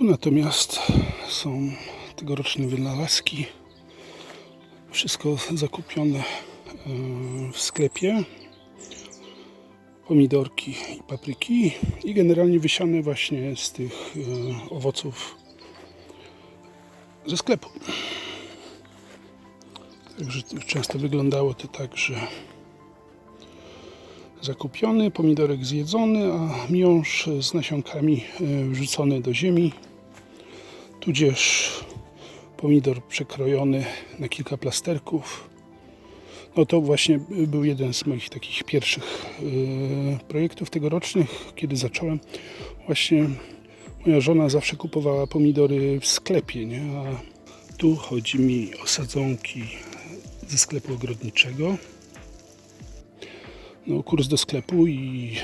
Tu natomiast są tegoroczne wynalazki. Wszystko zakupione w sklepie. Pomidorki i papryki i generalnie wysiane właśnie z tych owoców ze sklepu. Także często wyglądało to tak, że zakupiony, pomidorek zjedzony, a miąższ z nasionkami wrzucony do ziemi, tudzież pomidor przekrojony na kilka plasterków. No to właśnie był jeden z moich takich pierwszych projektów tegorocznych, kiedy zacząłem. Właśnie moja żona zawsze kupowała pomidory w sklepie, nie? A tu chodzi mi o sadzonki ze sklepu ogrodniczego. No, kurs do sklepu i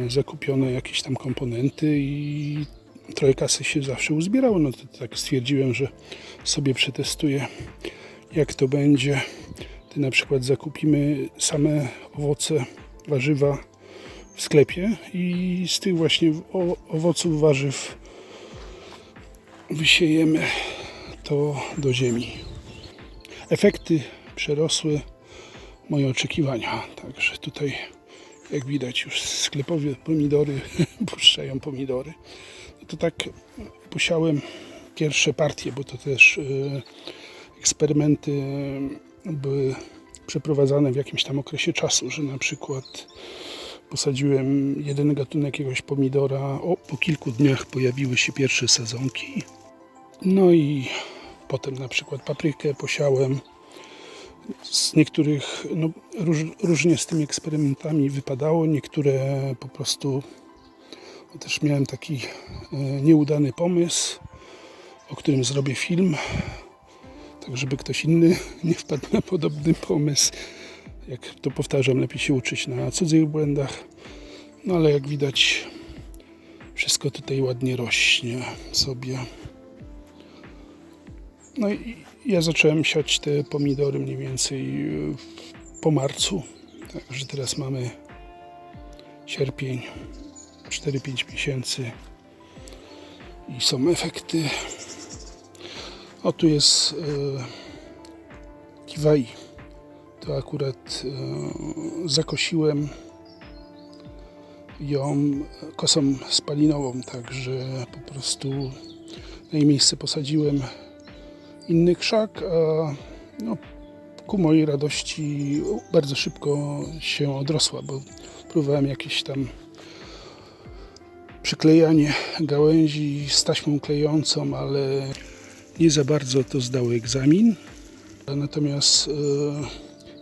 zakupione jakieś tam komponenty i trochę kasy się zawsze uzbierało. No to tak stwierdziłem, że sobie przetestuję, jak to będzie. Gdy na przykład zakupimy same owoce, warzywa w sklepie i z tych właśnie owoców, warzyw wysiejemy to do ziemi. Efekty przerosły moje oczekiwania. Także tutaj, jak widać, już sklepowe pomidory puszczają pomidory. No to tak posiałem pierwsze partie, bo to też eksperymenty były przeprowadzane w jakimś tam okresie czasu, że na przykład posadziłem jeden gatunek jakiegoś pomidora, po kilku dniach pojawiły się pierwsze sadzonki. No i potem na przykład paprykę posiałem. Z niektórych różnie z tymi eksperymentami wypadało, niektóre po prostu też miałem taki nieudany pomysł, o którym zrobię film, tak żeby ktoś inny nie wpadł na podobny pomysł. Jak to powtarzam, lepiej się uczyć na cudzych błędach. No ale jak widać, wszystko tutaj ładnie rośnie sobie. No i ja zacząłem siać te pomidory mniej więcej po marcu. Także teraz mamy sierpień, 4-5 miesięcy i są efekty. O, tu jest kiwai. To akurat zakosiłem ją kosą spalinową, także po prostu na jej miejsce posadziłem inny krzak, a no, ku mojej radości bardzo szybko się odrosła, bo próbowałem jakieś tam przyklejanie gałęzi z taśmą klejącą, ale nie za bardzo to zdało egzamin. Natomiast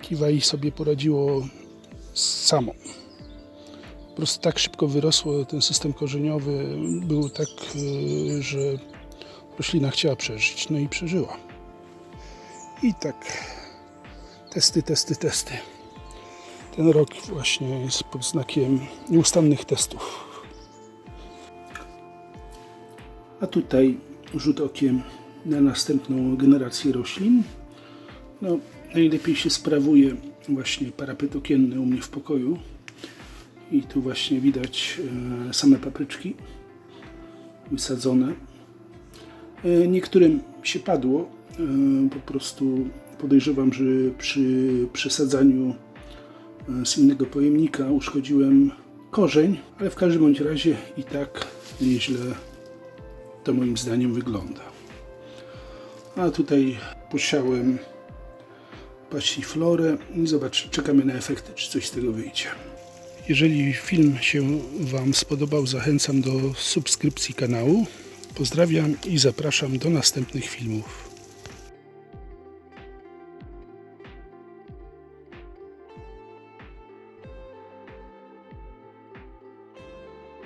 kiwai sobie poradziło samo. Po prostu tak szybko wyrosło, ten system korzeniowy był tak, że roślina chciała przeżyć, no i przeżyła. I tak testy. Ten rok właśnie jest pod znakiem nieustannych testów. A tutaj rzut okiem na następną generację roślin. No, najlepiej się sprawuje właśnie parapet okienny u mnie w pokoju. I tu właśnie widać same papryczki wysadzone. Niektórym się padło, po prostu podejrzewam, że przy przesadzaniu z innego pojemnika uszkodziłem korzeń, ale w każdym bądź razie i tak nieźle to moim zdaniem wygląda. A tutaj posiałem passiflorę i zobaczcie, czekamy na efekty, czy coś z tego wyjdzie. Jeżeli film się Wam spodobał, zachęcam do subskrypcji kanału. Pozdrawiam i zapraszam do następnych filmów.